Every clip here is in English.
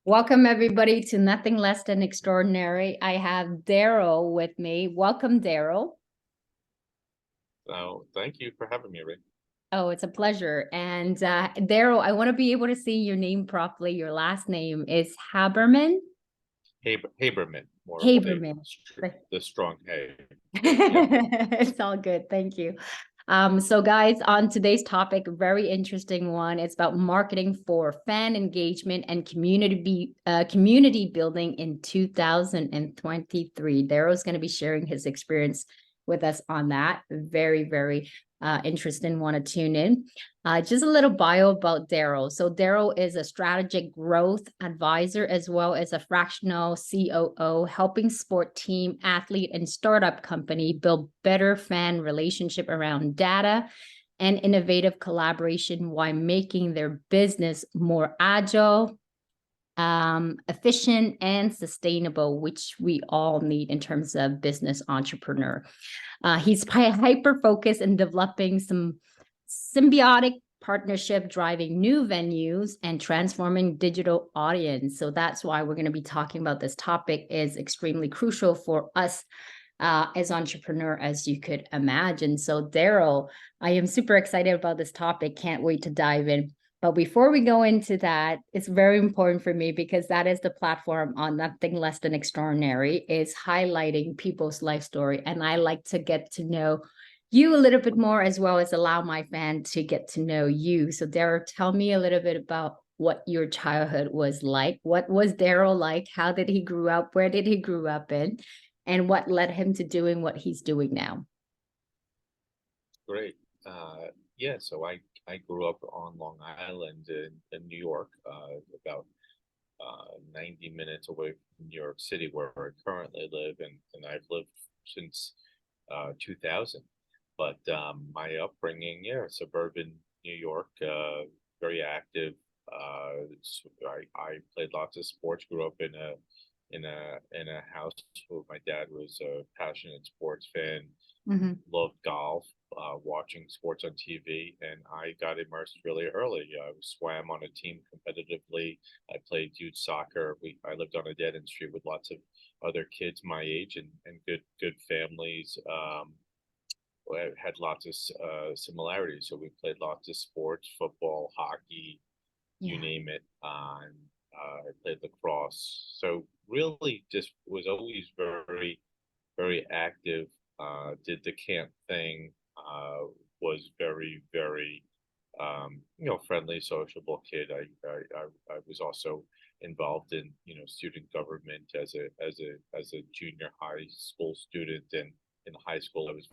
Welcome, everybody, to Nothing Less Than Extraordinary. I have Darryl with me. Welcome, Darryl. So thank you for having me, Rick. Oh, it's a pleasure. And Darryl, I want to be able to say your name properly. Your last name is Haberman? Haberman, more with Haberman. the strong hay. Yep. It's all good. Thank you. So guys, on today's topic, very interesting one. It's about marketing for fan engagement and community building in 2023. Darrow's going to be sharing his experience with us on that. Very, very interesting. Want to tune in. Just a little bio about Darryl. So Darryl is a strategic growth advisor as well as a fractional COO, helping sport team, athlete, and startup company build better fan relationship around data and innovative collaboration while making their business more agile, efficient, and sustainable, which we all need in terms of business entrepreneur. He's hyper focused in developing some symbiotic partnership, driving new venues and transforming digital audience. So that's why we're going to be talking about this topic. Is extremely crucial for us as entrepreneur, as you could imagine. So Darryl, I am super excited about this topic. Can't wait to dive in. But before we go into that, it's very important for me because that is the platform on Nothing Less Than Extraordinary, is highlighting people's life story. And I like to get to know you a little bit more, as well as allow my fan to get to know you. So Darryl, tell me a little bit about what your childhood was like. What was Darryl like? How did he grow up? Where did he grow up in? And what led him to doing what he's doing now? Great. Yeah, so I grew up on Long Island in New York, about 90 minutes away from New York City, where I currently live, and I've lived since 2000. But my upbringing, yeah, suburban New York, very active. I played lots of sports. Grew up in a house where my dad was a passionate sports fan. Mm-hmm. Loved golf, watching sports on TV, and I got immersed really early. I swam on a team competitively. I played youth soccer. I lived on a dead end street with lots of other kids my age and good families. Had lots of similarities. So we played lots of sports, football, hockey, you Yeah. name it. And I played lacrosse. So really just was always very, very active. Did the camp thing. Was very, very, friendly, sociable kid. I was also involved in, student government as a junior high school student, and in high school I was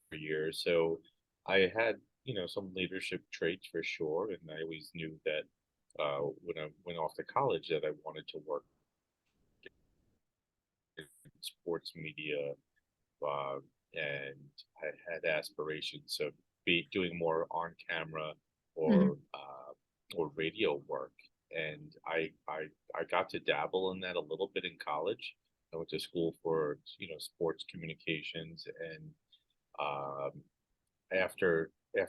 for years. So I had, some leadership traits for sure. And I always knew that when I went off to college that I wanted to work in sports media, uh, and I had aspirations of be doing more on camera Mm-hmm. or radio work. And I got to dabble in that a little bit in college. I went to school for, sports communications, and um, after my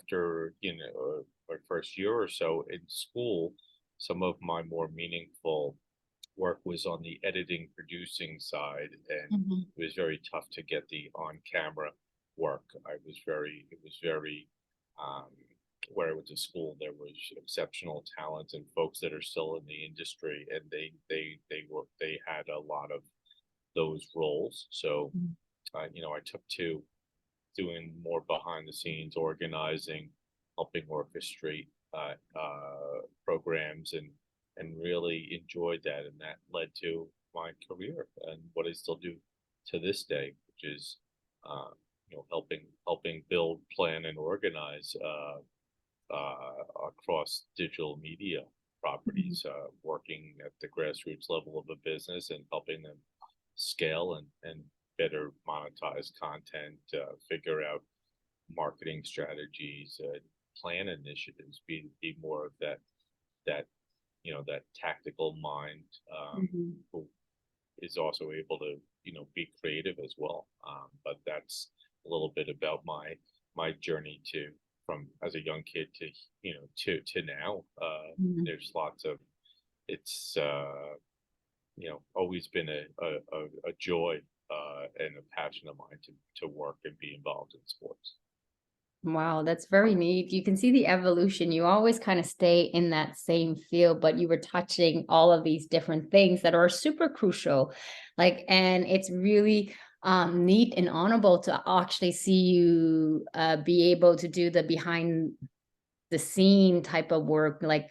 first year or so in school, some of my more meaningful work was on the editing producing side, and Mm-hmm. it was very tough to get the on camera work. It was very um, where I went to school, there was exceptional talent and folks that are still in the industry, and they had a lot of those roles. So I took to doing more behind the scenes organizing, helping orchestrate programs, and really enjoyed that. And that led to my career and what I still do to this day, which is helping build, plan, and organize across digital media Mm-hmm. properties, working at the grassroots level of a business and helping them scale and better monetize content, figure out marketing strategies, plan initiatives, be more of that that tactical mind, Mm-hmm. who is also able to be creative as well. But that's a little bit about my journey too. from as a young kid to, to now. Mhm. There's lots of, it's, always been a joy and a passion of mine to work and be involved in sports. Wow, that's very neat. You can see the evolution. You always kind of stay in that same field, but you were touching all of these different things that are super crucial. And it's really neat and honorable to actually see you be able to do the behind the scene type of work, like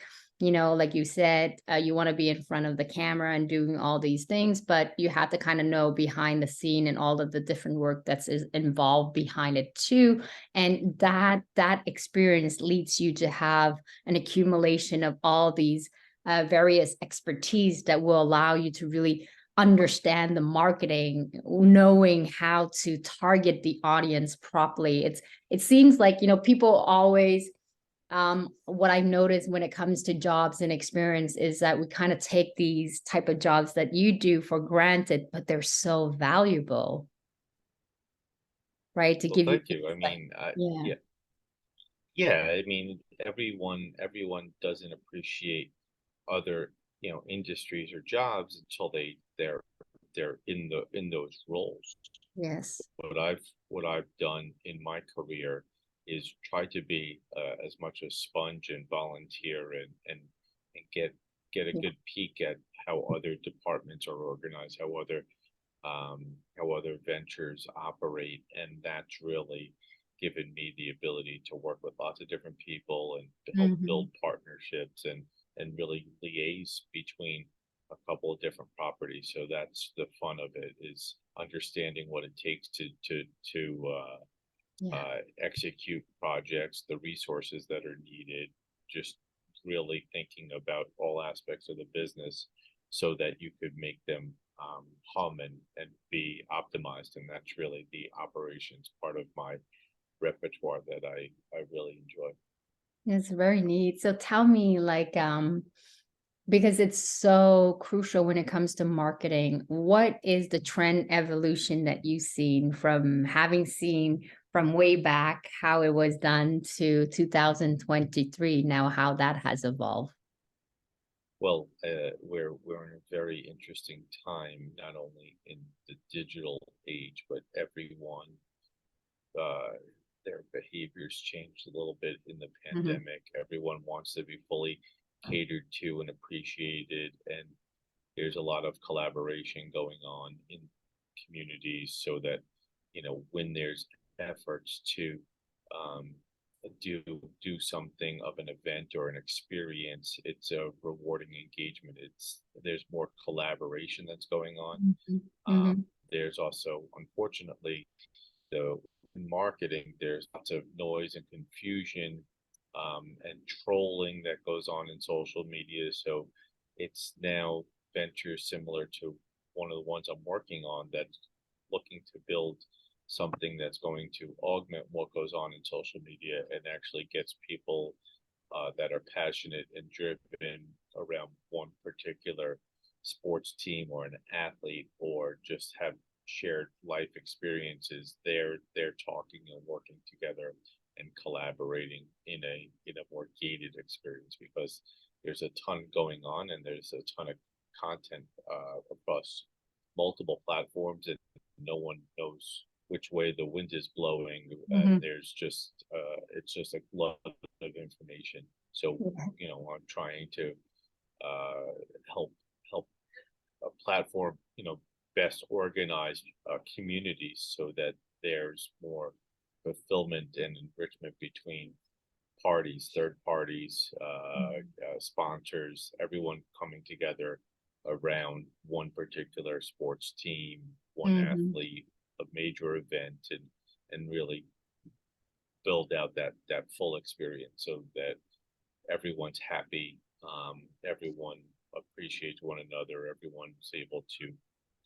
you said, you want to be in front of the camera and doing all these things, but you have to kind of know behind the scene and all of the different work that's is involved behind it too. And that experience leads you to have an accumulation of all these various expertise that will allow you to really understand the marketing, knowing how to target the audience properly. It seems like, people always, what I've noticed when it comes to jobs and experience is that we kind of take these type of jobs that you do for granted, but they're so valuable, right? To Well, give you thank you. I insight. mean, Yeah. yeah, yeah. I mean, everyone doesn't appreciate other, industries or jobs until they're in those roles. Yes. What I've done in my career is try to be as much a sponge and volunteer and get a Yeah. good peek at how other departments are organized, how other ventures operate, and that's really given me the ability to work with lots of different people and to help Hmm. build partnerships and really liaise between a couple of different properties. So that's the fun of it, is understanding what it takes to Yeah. execute projects, the resources that are needed, just really thinking about all aspects of the business so that you could make them hum and be optimized. And that's really the operations part of my repertoire that I really enjoy. It's very neat. So tell me, because it's so crucial when it comes to marketing, what is the trend evolution that you've seen from having seen from way back how it was done to 2023, now how that has evolved? Well, we're in a very interesting time, not only in the digital age, but everyone, uh, their behaviors changed a little bit in the Hmm. pandemic. Everyone wants to be fully catered to and appreciated, and there's a lot of collaboration going on in communities so that, when there's efforts to um, do something of an event or an experience, it's a rewarding engagement. There's more collaboration that's going on. Hmm. um, Hmm. there's also, unfortunately, the in marketing, there's lots of noise and confusion, and trolling that goes on in social media. So it's now ventures similar to one of the ones I'm working on that's looking to build something that's going to augment what goes on in social media and actually gets people that are passionate and driven around one particular sports team or an athlete, or just have shared life experiences. They're talking and working together and collaborating in a more gated experience, because there's a ton going on and there's a ton of content across multiple platforms, and no one knows which way the wind is blowing, and Hmm. there's just it's just a lot of information. So, Yeah. I'm trying to uh, help help a platform, best organized communities so that there's more fulfillment and enrichment between parties, third parties, sponsors, everyone coming together around one particular sports team, one Hmm. athlete, a major event, and really build out that full experience so that everyone's happy, everyone appreciates one another, everyone's able to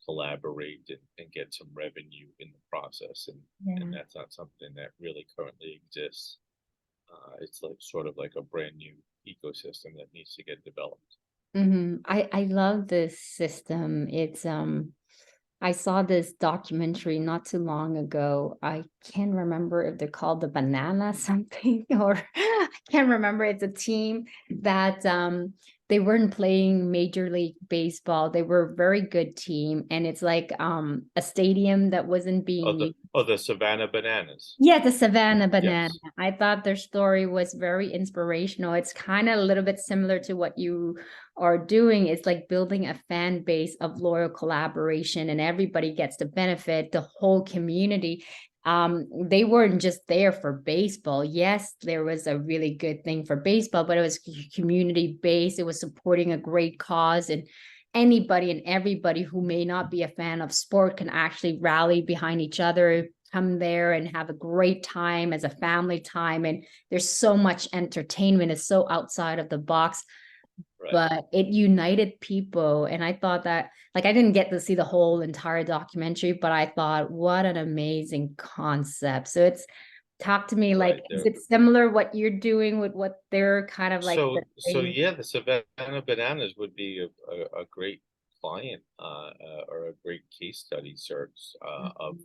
collaborate and get some revenue in the process, and Yeah. that's not something that really currently exists. It's like sort of like a brand new ecosystem that needs to get developed. Hmm. I love this system. I saw this documentary not too long ago. I can't remember if they're called the Banana something, or I can't remember. It's a team that they weren't playing Major League Baseball. They were a very good team, and it's like a stadium that wasn't being used. The Savannah Bananas. Yeah, the Savannah Banana. Yes. I thought their story was very inspirational. It's kind of a little bit similar to what you are doing. It's like building a fan base of loyal collaboration, and everybody gets the benefit, the whole community. They weren't just there for baseball. Yes, there was a really good thing for baseball, but it was community based. It was supporting a great cause, and anybody and everybody who may not be a fan of sport can actually rally behind each other, come there and have a great time as a family time. And there's so much entertainment. It's so outside of the box, Right. but it united people. And I thought that, like, I didn't get to see the whole entire documentary, but I thought, what an amazing concept. So it's, talk to me, like, Right. is it similar what you're doing with what they're kind of like portraying? Yeah, the Savannah Bananas would be a great client or a great case study search of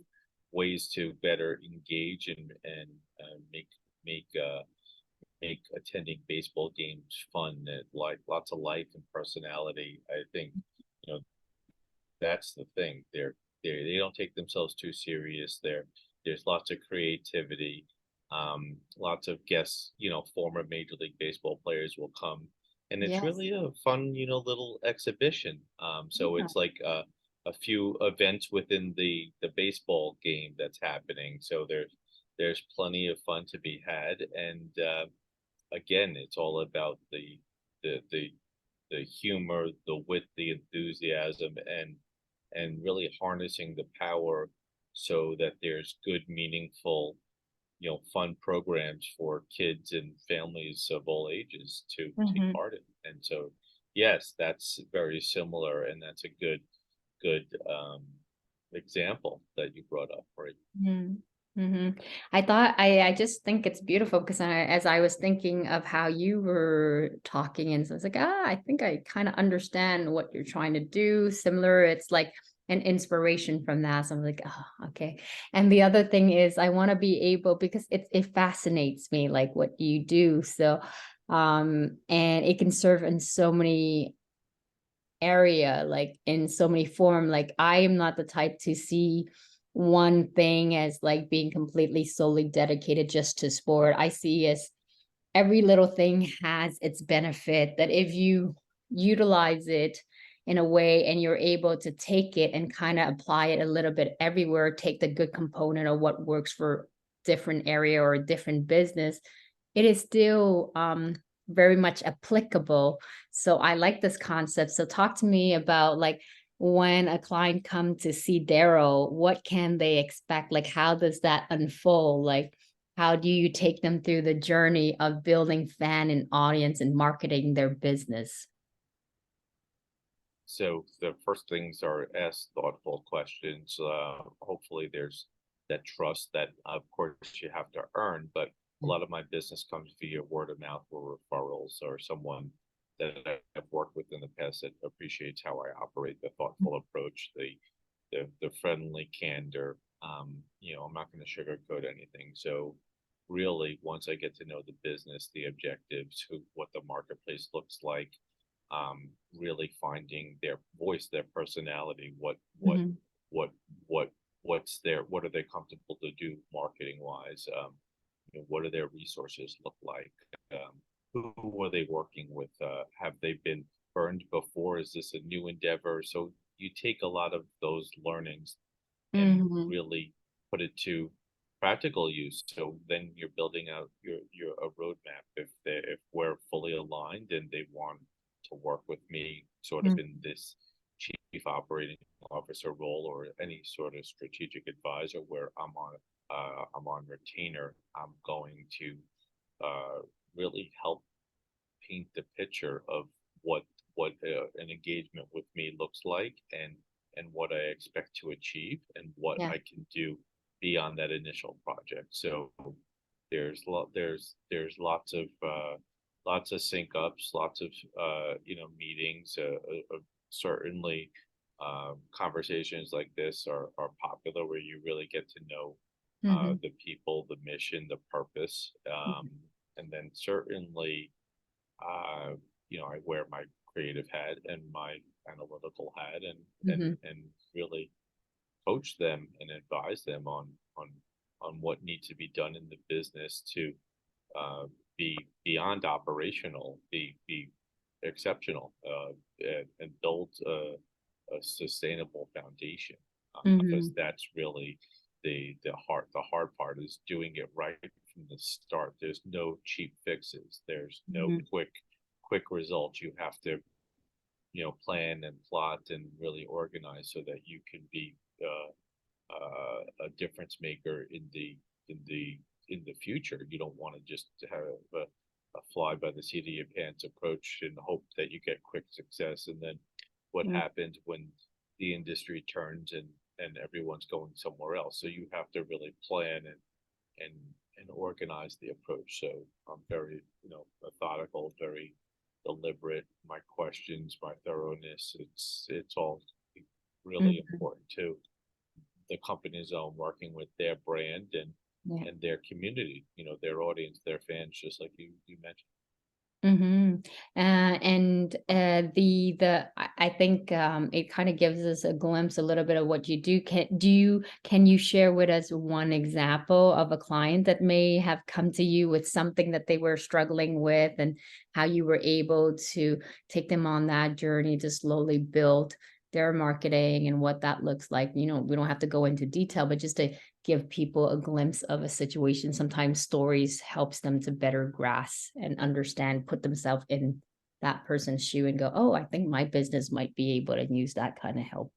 ways to better engage and make make make attending baseball games fun and like lots of life and personality. I think you know that's the thing. They don't take themselves too serious. There's lots of creativity. Lots of guests, former Major League Baseball players will come, and it's Yes. really a fun, little exhibition. So Yeah. it's like a few events within the baseball game that's happening. So there's plenty of fun to be had, and again, it's all about the the the humor, the wit, the enthusiasm, and really harnessing the power so that there's good, meaningful, fun programs for kids and families of all ages to take Mhm. part in. And so, yes, that's very similar, and that's a good example that you brought up, right? Mhm. Mhm. I thought I just think it's beautiful because as I was thinking of how you were talking, and so I was like, I think I kind of understand what you're trying to do. Similar, it's like an inspiration from that. So I'm like, okay. And the other thing is I want to be able, because it fascinates me like what you do. So and it can serve in so many area, like in so many form. Like I am not the type to see one thing as like being completely solely dedicated just to sport. I see as every little thing has its benefit, that if you utilize it in a way and you're able to take it and kind of apply it a little bit everywhere, take the good component of what works for different area or a different business, it is still very much applicable. So I like this concept. So talk to me about, like, when a client come to see Darryl, what can they expect? Like, how does that unfold? Like, how do you take them through the journey of building fan and audience and marketing their business? So the first things are ask thoughtful questions. Hopefully, there's that trust that, of course, you have to earn. But a lot of my business comes via word of mouth or referrals or someone that I've worked with in the past that appreciates how I operate, the thoughtful approach, the friendly candor. I'm not going to sugarcoat anything. So really, once I get to know the business, the objectives, what the marketplace looks like, really finding their voice, their personality, Mhm. what what what are they comfortable to do marketing wise, what do their resources look like, who are they working with, have they been burned before, is this a new endeavor? So you take a lot of those learnings and Mhm. really put it to practical use. So then you're building out your a roadmap. If we're fully aligned and they want to work with me, sort of Mhm. in this chief operating officer role or any sort of strategic advisor, where I'm on retainer, I'm going to really help paint the picture of what an engagement with me looks like, and what I expect to achieve and what Yeah. I can do beyond that initial project. So there's lots of sync ups, lots of meetings, certainly conversations like this are popular, where you really get to know Mhm. the people, the mission, the purpose, and then certainly, uh, I wear my creative hat and my analytical hat, and Mhm. really coach them and advise them on what needs to be done in the business to uh, be beyond operational, be exceptional, and build a sustainable foundation. Because Mhm. that's really the hard part is doing it right from the start. There's no cheap fixes. There's no Mhm. quick results. You have to plan and plot and really organize so that you can be a difference maker in the in the future. You don't want to just have a fly by the seat of your pants approach and hope that you get quick success. And then what Mhm. happens when the industry turns and everyone's going somewhere else? So you have to really plan and and organize the approach. So I'm very methodical, very deliberate. My questions, my thoroughness, it's all really Mhm. important too. The company's own, working with their brand Yeah. and their community, their audience, their fans, just like you mentioned. Mhm. And I think it kind of gives us a glimpse a little bit of what you do. Can you share with us one example of a client that may have come to you with something that they were struggling with, and how you were able to take them on that journey to slowly build their marketing and what that looks like? We don't have to go into detail, but just to give people a glimpse of a situation. Sometimes stories helps them to better grasp and understand, put themselves in that person's shoe and go, oh, I think my business might be able to use that kind of help.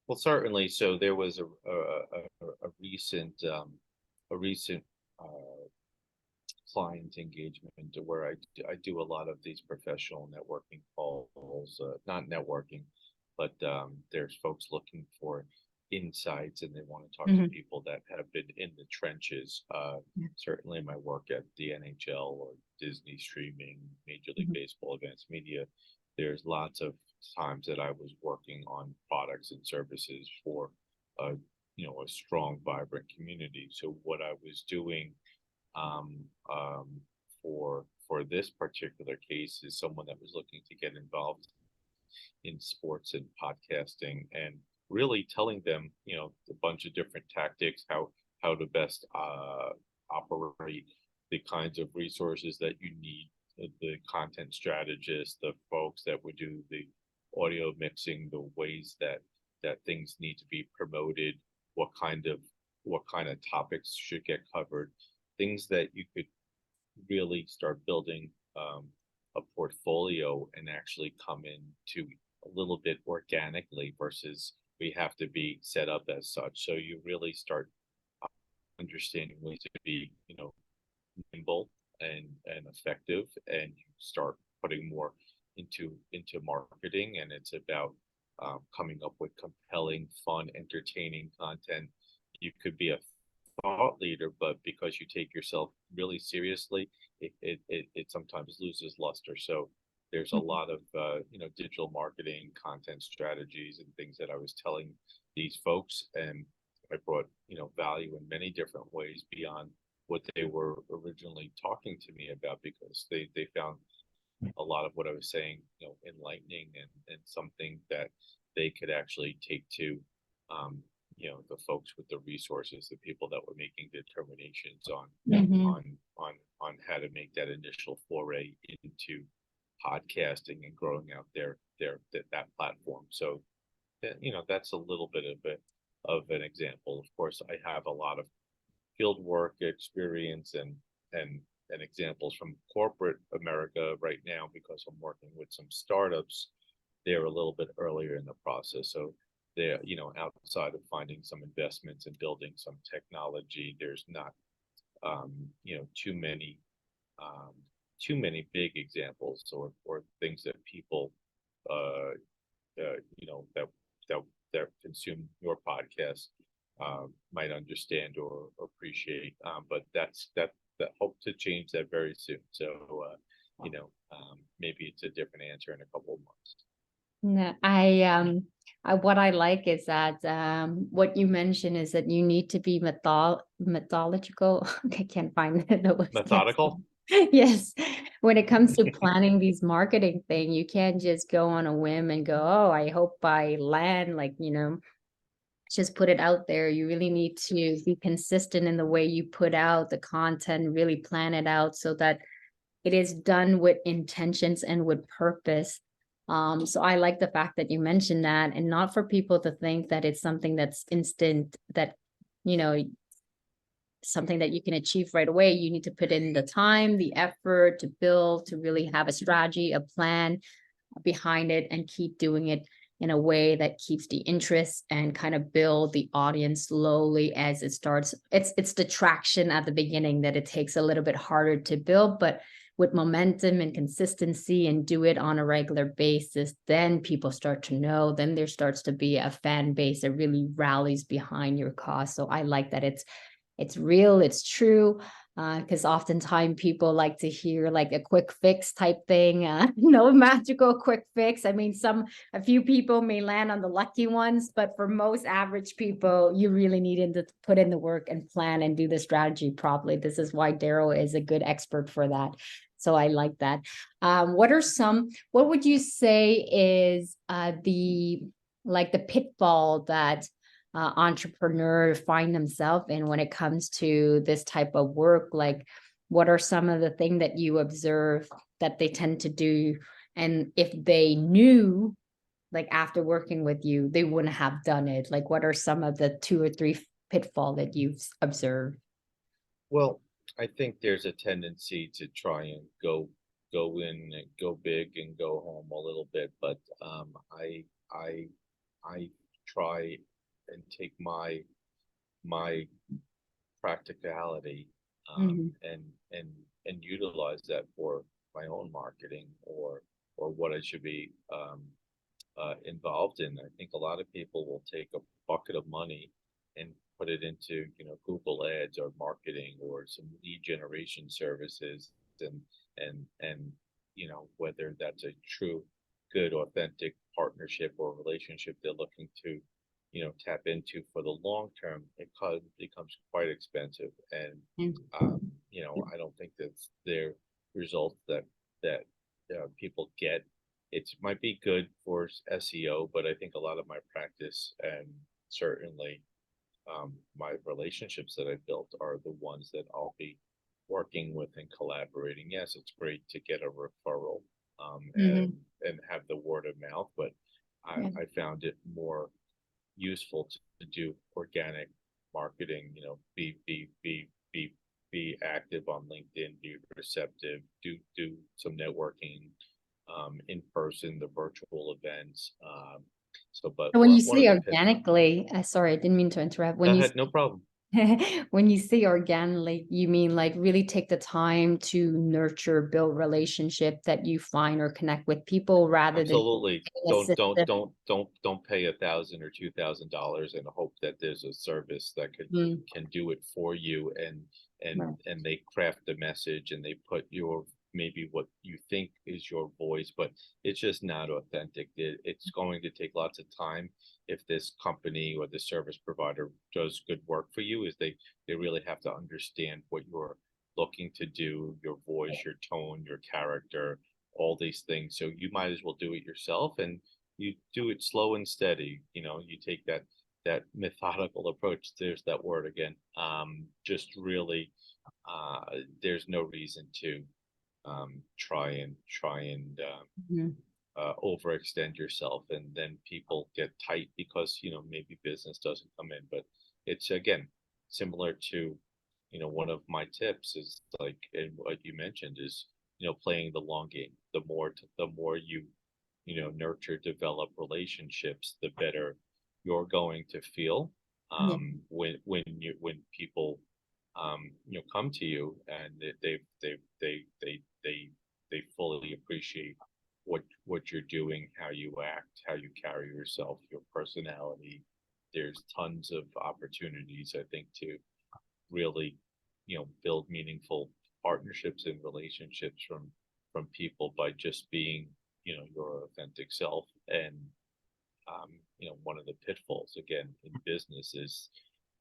Well, certainly. So there was a recent uh, client engagement where I do a lot of these professional networking calls, not networking, but there's folks looking for insights and they want to talk to Mhm. people that have been in the trenches. Certainly my work at the NHL or Disney streaming, Major League Mhm. Baseball, advanced media, there's lots of times that I was working on products and services for a a strong, vibrant community. So what I was doing um, um, for this particular case is someone that was looking to get involved in sports and podcasting, and really telling them a bunch of different tactics, how to best operate, the kinds of resources that you need, the content strategists, the folks that would do the audio mixing, the ways that things need to be promoted, what kind of topics should get covered, things that you could really start building a portfolio and actually come into a little bit organically versus we have to be set up as such. So you really start understanding ways to be, nimble and effective, and you start putting more into marketing, and it's about coming up with compelling, fun, entertaining content. You could be a thought leader, but because you take yourself really seriously, it sometimes loses luster. So there's a lot of digital marketing, content strategies, and things that I was telling these folks, and I brought value in many different ways beyond what they were originally talking to me about, because they found a lot of what I was saying, enlightening, and something that they could actually take to, um, the folks with the resources, the people that were making determinations Mhm. on how to make that initial foray into podcasting and growing out that platform. So, that's a little bit of an example. Of course, I have a lot of field work experience and and examples from corporate America right now, because I'm working with some startups. They're a little bit earlier in the process, so they're outside of finding some investments and building some technology. There's not too many um, big examples or things that people uh, that that consume your podcast might understand or appreciate. But that hope to change that very soon. So maybe it's a different answer in a couple of months. No, what I like is that what you mentioned is that you need to be methodical. I can't find the word. Methodical. Yes, when it comes to planning these marketing thing, you can't just go on a whim and go, oh, I hope I land, like, just put it out there. You really need to be consistent in the way you put out the content, really plan it out so that it is done with intentions and with purpose. So I like the fact that you mentioned that, and not for people to think that it's something that's instant, that, you know, something that you can achieve right away. You need to put in the time, the effort to build, to really have a strategy, a plan behind it, and keep doing it in a way that keeps the interest and kind of build the audience slowly as it starts. It's the traction at the beginning that it takes a little bit harder to build, but with momentum and consistency and do it on a regular basis, then people start to know, then there starts to be a fan base that really rallies behind your cause. So I like that it's real, it's true, because oftentimes people like to hear like a quick fix type thing. No magical quick fix. I mean, a few people may land on the lucky ones, but for most average people, you really need to put in the work and plan and do the strategy properly. This is why Darryl is a good expert for that. So I like that. What would you say is the pitfall that entrepreneurs find themselves in when it comes to this type of work? Like, what are some of the things that you observe that they tend to do? And if they knew, like after working with you, they wouldn't have done it. Like, what are some of the 2 or 3 pitfall that you've observed? Well, I think there's a tendency to try and go in and go big and go home a little bit, but I try and take my practicality, Mhm. and utilize that for my own marketing, or what I should be involved in. I think a lot of people will take a bucket of money and put it into, Google Ads or marketing or some lead generation services, and whether that's a true, good, authentic partnership or relationship they're looking to, tap into for the long term, becomes quite expensive. And I don't think that's their results that people get. It might be good for SEO, but I think a lot of my practice, and certainly my relationships that I've built, are the ones that I'll be working with and collaborating. Yes, it's great to get a referral, Mhm. and have the word of mouth, but Yeah. I found it more useful to do organic marketing. Be active on LinkedIn, be receptive, do some networking, in person, the virtual events. But So when you one of say the pit. organically, sorry, I didn't mean to interrupt. Go ahead, no problem. When you say organically, you mean like really take the time to nurture, build relationship that you find or connect with people rather than Absolutely. a system. Don't pay $1,000 or $2,000 and hope that there's a service that Mm, can do it for you, and right. they craft the message, and they put your, maybe what you think is your voice, but it's just not authentic. It's going to take lots of time. If this company or the service provider does good work for you, is they really have to understand what you're looking to do, your voice, your tone, your character, all these things. So you might as well do it yourself, and you do it slow and steady. You take that methodical approach. There's that word again. Just really, there's no reason to Mhm. overextend yourself, and then people get tight because maybe business doesn't come in. But it's, again, similar to, one of my tips is, like, and what you mentioned is, playing the long game. The more you, nurture, develop relationships, the better you're going to feel, Yeah. when people, come to you, and they fully appreciate what you're doing, how you act, how you carry yourself, your personality. There's tons of opportunities, I think, to really, build meaningful partnerships and relationships from people by just being, your authentic self, and one of the pitfalls again in business is,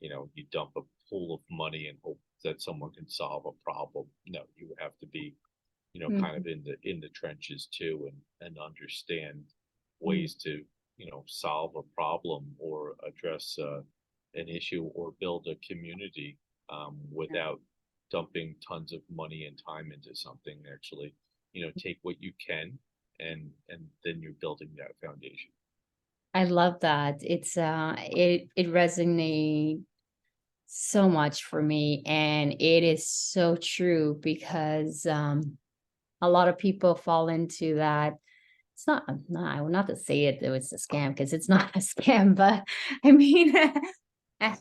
you dump a pool of money and hope that someone can solve a problem. No, you have to be, kind of in the trenches too, and understand ways to, solve a problem or address an issue or build a community without dumping tons of money and time into something. Actually, take what you can, and then you're building that foundation. I love that. It resonates so much for me, and it is so true because a lot of people fall into that. It's not to say it's a scam, because it's not a scam, but I mean,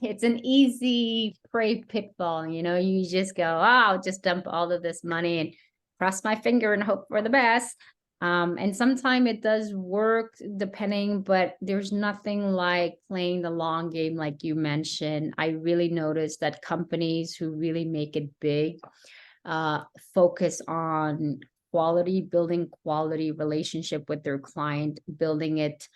it's an easy prey pitfall. You just go, oh, I'll just dump all of this money and cross my finger and hope for the best. And sometimes it does work depending, but there's nothing like playing the long game, like you mentioned. I really noticed that companies who really make it big focus on quality, building quality relationship with their client, building it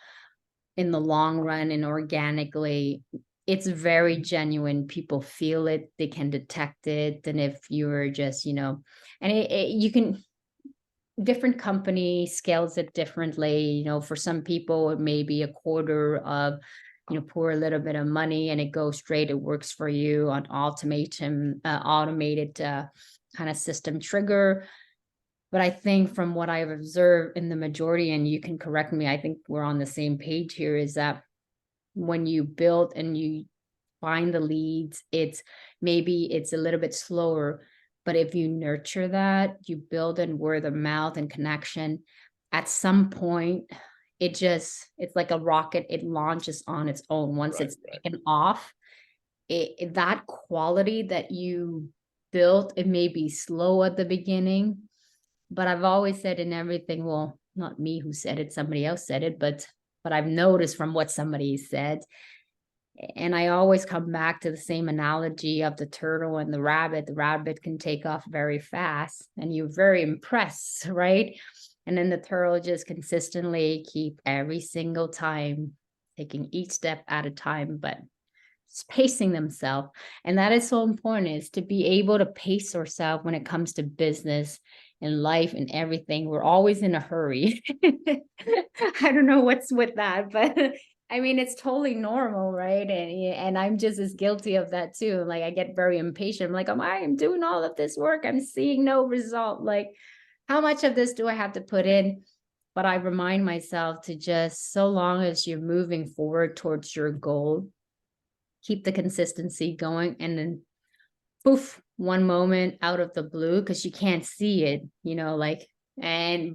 in the long run and organically. It's very genuine. People feel it, they can detect it. And if you're just, and you can, different company scales it differently. For some people, it may be a quarter of, pour a little bit of money and it goes straight. It works for you on automated kind of system trigger. But I think from what I've observed in the majority, and you can correct me, I think we're on the same page here, is that when you build and you find the leads, it's a little bit slower. But if you nurture that, you build in word of mouth and connection, at some point, it's like a rocket. It launches on its own. Once it's taken off, that quality that you built, it may be slow at the beginning, but I've always said in everything, well, not me who said it, somebody else said it, but I've noticed from what somebody said. And I always come back to the same analogy of the turtle and the rabbit. The rabbit can take off very fast and you're very impressed, right? And then the turtle just consistently keep every single time taking each step at a time, but pacing themselves. And that is so important, is to be able to pace ourselves when it comes to business and life and everything. We're always in a hurry. I don't know what's with that, but I mean, it's totally normal, right? And I'm just as guilty of that too. Like, I get very impatient. I'm like, I'm doing all of this work, I'm seeing no result. Like, how much of this do I have to put in? But I remind myself to just, so long as you're moving forward towards your goal, keep the consistency going. And then poof, one moment out of the blue, because you can't see it,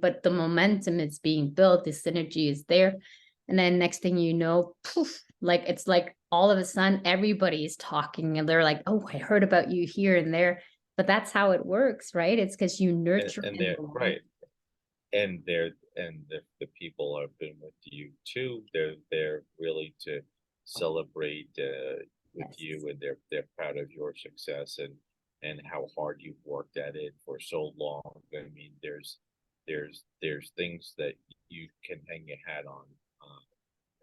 but the momentum is being built, the synergy is there. And then next thing you know, poof, it's like all of a sudden everybody's talking and they're like, oh, I heard about you here and there. But that's how it works, right? It's because you nurture. And they're right. And the people have been with you too. They're really to celebrate with you, and they're proud of your success and how hard you've worked at it for so long. I mean, there's things that you can hang your hat on.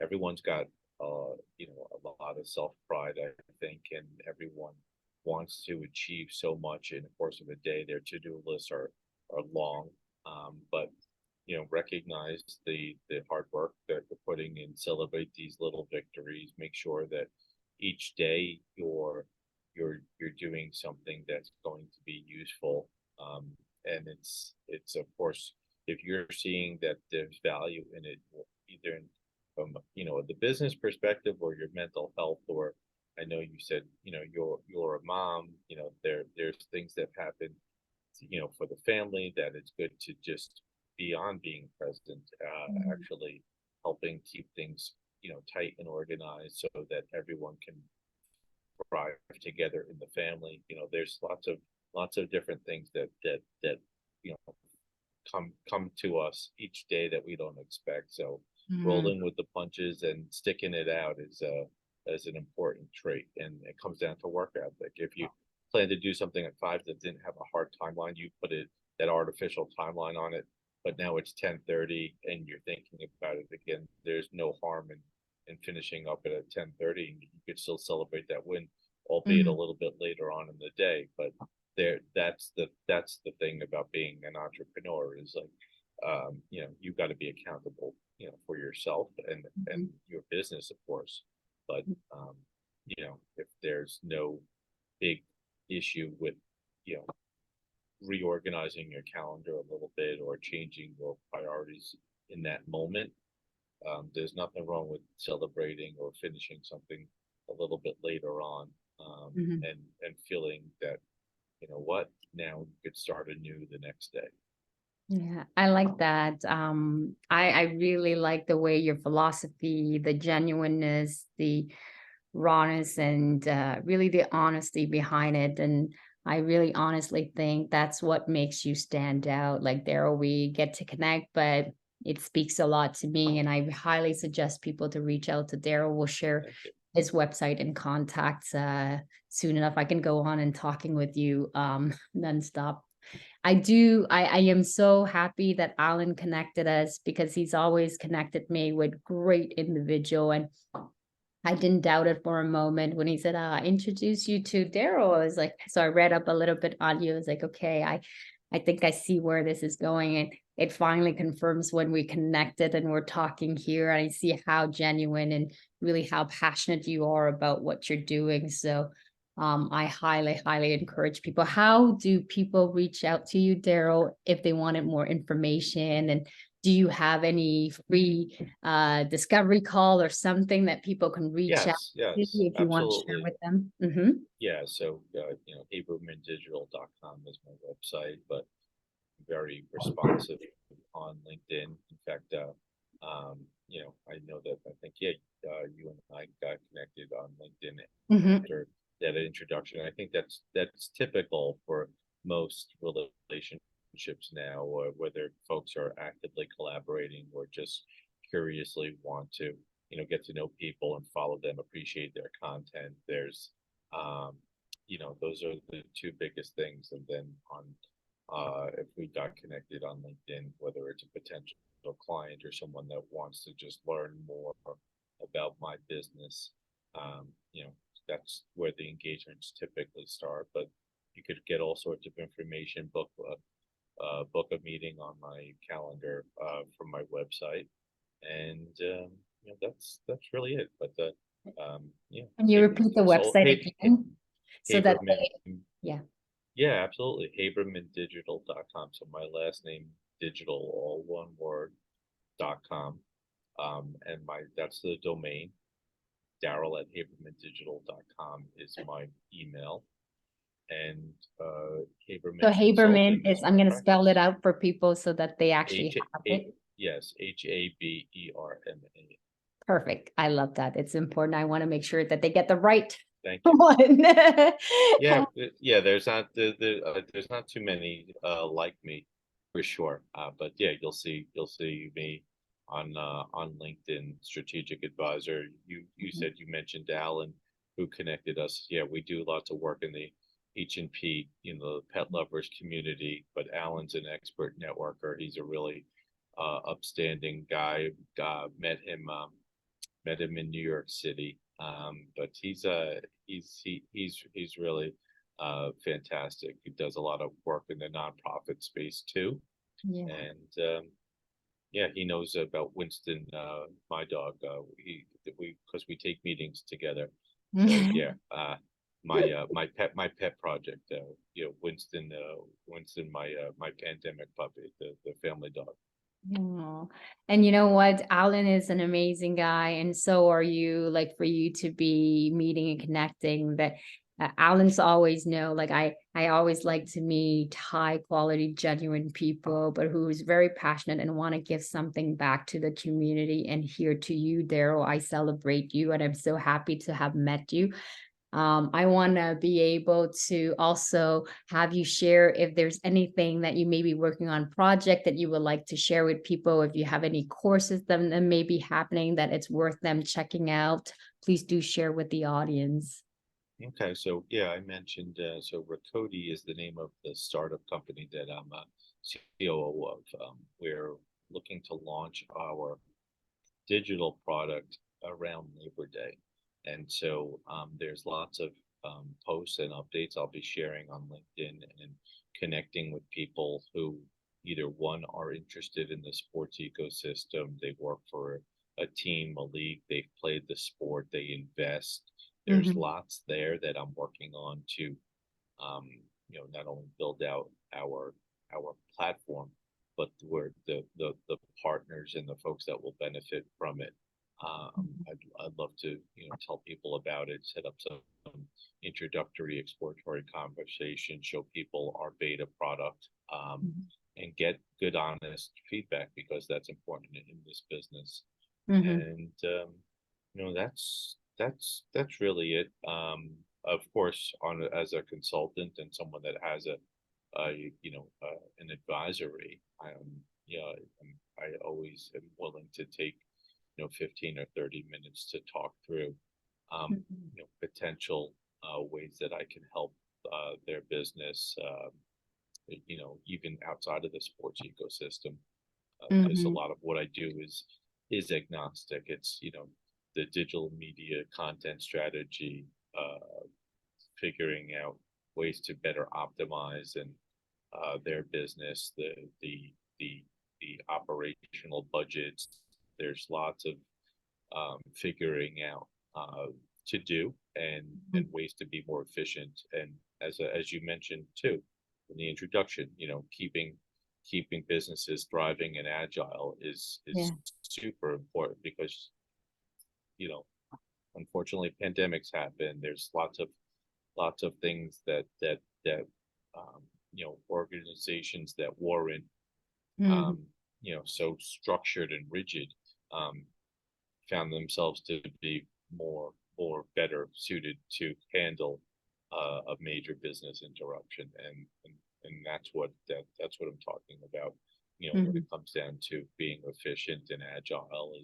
Everyone's got a lot of self pride, I think, and everyone wants to achieve so much in the course of a day. Their to-do lists are long, but recognize the hard work that you're putting in, celebrate these little victories, make sure that each day you're doing something that's going to be useful. And it's of course, if you're seeing that there's value in it, either from the business perspective or your mental health, or I know you said you're a mom, there's things that happen for the family that it's good to just beyond being present, actually helping keep things tight and organized so that everyone can thrive together in the family. There's lots of different things that come to us each day that we don't expect. So rolling with the punches and sticking it out is an important trait, and it comes down to work ethic. If you plan to do something at 5 that didn't have a hard timeline, you put that artificial timeline on it, but now it's 10:30 and you're thinking about it again, there's no harm in finishing up at 10:30, and you could still celebrate that win, albeit a Mhm. little bit later on in the day. But that's the thing about being an entrepreneur is like, you've got to be accountable, for yourself and your business, of course. But if there's no big issue with, you know, reorganizing your calendar a little bit or changing your priorities in that moment, there's nothing wrong with celebrating or finishing something a little bit later on, Mhm. and feeling that, you know what, now you could start anew the next day. Yeah, I like that. I really like the way your philosophy, the genuineness, the rawness, and really the honesty behind it. And I really honestly think that's what makes you stand out. Like Daryl, we get to connect, but it speaks a lot to me. And I highly suggest people to reach out to Daryl. We'll share Thank you. his website and contacts soon enough. I can go on and talking with you nonstop. I am so happy that Alan connected us because he's always connected me with great individual. And I didn't doubt it for a moment when he said, introduce you to Daryl. I was like, so I read up a little bit on you. I was like, okay, I think I see where this is going. And it finally confirms when we connected and we're talking here. And I see how genuine and really how passionate you are about what you're doing. So I highly, highly encourage people. How do people reach out to you, Daryl, if they wanted more information? And do you have any free discovery call or something that people can reach out Yes, to yes, if you want to share absolutely. with them? Hmm. Yeah, so habermandigital.com is my website, but very responsive on LinkedIn. In fact, I know that I think, yeah, you and I got connected on LinkedIn Hmm. after that introduction. I think that's typical for most relationships now, or whether folks are actively collaborating or just curiously want to, get to know people and follow them, appreciate their content. There's, um, those are the two biggest things. And then if we got connected on LinkedIn, whether it's a potential client or someone that wants to just learn more about my business, um, you know, that's where the engagements typically start. But you could get all sorts of information, book a meeting on my calendar from my website, and that's really it. But Can you repeat the consult. website Hey, again so that Haberman. they, yeah. Yeah, absolutely. HabermanDigital.com. So my last name, digital, all one word, .com. And that's the domain. Darryl at HabermanDigital.com is my email. And So Haberman Haberman Consulting is, is I'm my going to spell it practice. out for people so that they actually H have A it. yes, Haberma. Perfect. I love that. It's important. I want to make sure that they get the right Thank you. one. Yeah, yeah. There's not too many like me, for sure. But yeah, you'll see me on LinkedIn, strategic advisor. You said you mentioned Alan, who connected us. Yeah, we do lots of work in the H&P, pet lovers community. But Alan's an expert networker. He's a really upstanding guy. Met him in New York City. But he's really fantastic. He does a lot of work in the nonprofit space too, Yeah. and yeah, he knows about Winston, my dog. Because we take meetings together. So yeah, my pet project. Winston, my pandemic puppy, the family dog. Oh, and you know what? Alan is an amazing guy, and so are you. Like for you to be meeting and connecting, that Alan's always know. Like I always like to meet high quality, genuine people, but who's very passionate and want to give something back to the community. And here to you, Daryl, I celebrate you, and I'm so happy to have met you. I want to be able to also have you share if there's anything that you may be working on project that you would like to share with people. If you have any courses that may be happening that it's worth them checking out, please do share with the audience. Okay, so yeah, I mentioned, so Rikodi is the name of the startup company that I'm COO of. We're looking to launch our digital product around Labor Day. And so there's lots of posts and updates I'll be sharing on LinkedIn and connecting with people who either one are interested in the sports ecosystem, they work for a team, a league, they've played the sport, they invest. There's Mhm. lots there that I'm working on to not only build out our platform, but where the partners and the folks that will benefit from it. I'd love to tell people about it, set up some introductory exploratory conversation, show people our beta product, Mhm. and get good honest feedback, because that's important in this business. Mhm. And that's really it. Of course, on as a consultant and someone that has an advisory, I always am willing to take 15 or 30 minutes to talk through Mhm. potential ways that I can help their business, even outside of the sports ecosystem, because a Mhm. lot of what I do is agnostic. It's the digital media content strategy, figuring out ways to better optimize and their business, the the operational budgets. There's lots of figuring out to do and Mhm. ways to be more efficient. And as you mentioned too in the introduction, keeping businesses thriving and agile is Yeah. super important, because you know unfortunately pandemics happen. There's lots of things that um, organizations that weren't Mhm. um, so structured and rigid, um, found themselves to be more better suited to handle a major business interruption. And that's what I'm talking about. When it Mhm. comes down to being efficient and agile,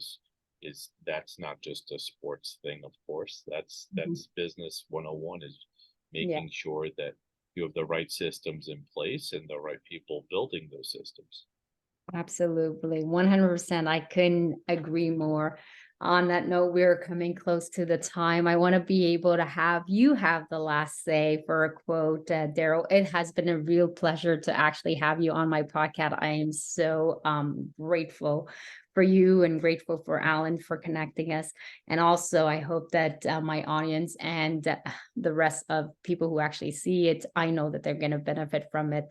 is that's not just a sports thing. Of course, Mhm. that's business 101, is Yeah. making sure that you have the right systems in place and the right people building those systems. Absolutely. 100%. I couldn't agree more. On that note, we're coming close to the time. I want to be able to have you have the last say for a quote, Darryl. It has been a real pleasure to actually have you on my podcast. I am so grateful for you and grateful for Alan for connecting us. And also, I hope that my audience and the rest of people who actually see it, I know that they're going to benefit from it.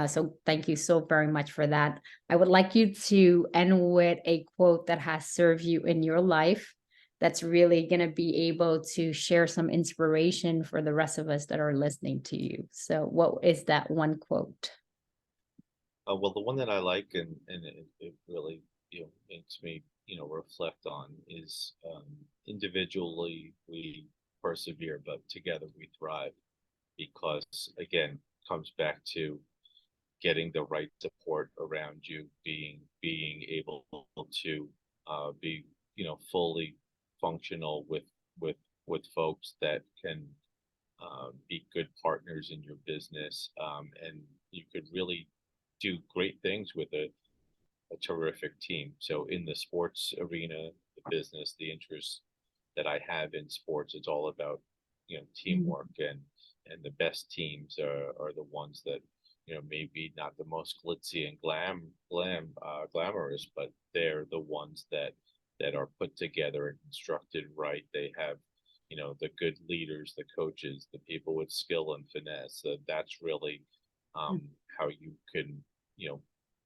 So thank you so very much for that. I would like you to end with a quote that has served you in your life, that's really going to be able to share some inspiration for the rest of us that are listening to you. So, what is that one quote? Well, the one that I like, and it really makes me reflect on, is individually we persevere, but together we thrive. Because again, comes back to getting the right support around you, being able to be fully functional with folks that can be good partners in your business, and you could really do great things with a terrific team. So in the sports arena, the business, the interest that I have in sports, it's all about Mhm. teamwork, and the best teams are the ones that maybe not the most glitzy and glamorous, but they're the ones that are put together and constructed right. They have the good leaders, the coaches, the people with skill and finesse. That's really um, how you can you know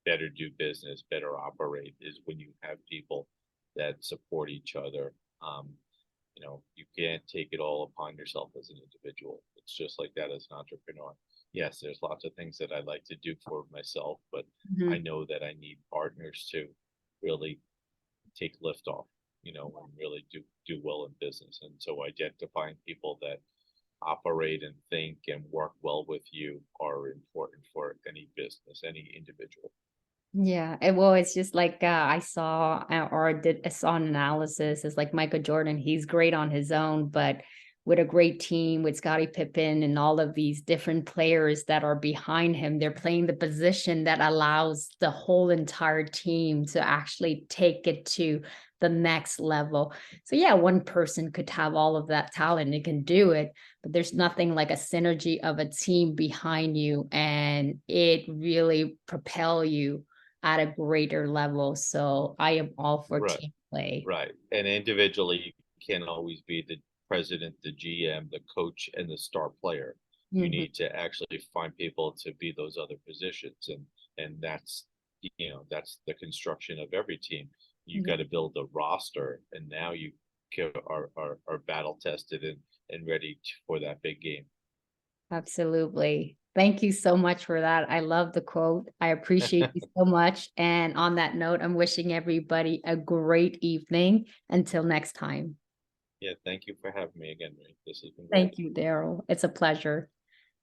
better do business, better operate, is when you have people that support each other. Um, you can't take it all upon yourself as an individual. It's just like that as an entrepreneur. Yes, there's lots of things that I like to do for myself, but I Mhm. know that I need partners to really take lift off, and really do well in business. And so identifying people that operate and think and work well with you are important for any business, any individual. Yeah, well, it's just like I saw or I saw an analysis. It's like Michael Jordan. He's great on his own, but with a great team with Scottie Pippen and all of these different players that are behind him. They're playing the position that allows the whole entire team to actually take it to the next level. So yeah, one person could have all of that talent and can do it, but there's nothing like a synergy of a team behind you, and it really propel you at a greater level. So I am all for Right, team play. right. And individually, you can't always be the president, the GM, the coach, and the star player. You Mhm. need to actually find people to be those other positions, and that's that's the construction of every team. You got to build a roster, and now you are battle tested and ready for that big game. Absolutely. Thank you so much for that. I love the quote. I appreciate you so much. And on that note, I'm wishing everybody a great evening. Until next time. Yeah, thank you for having me again, Ray. This has been great. Thank you, Darryl. It's a pleasure.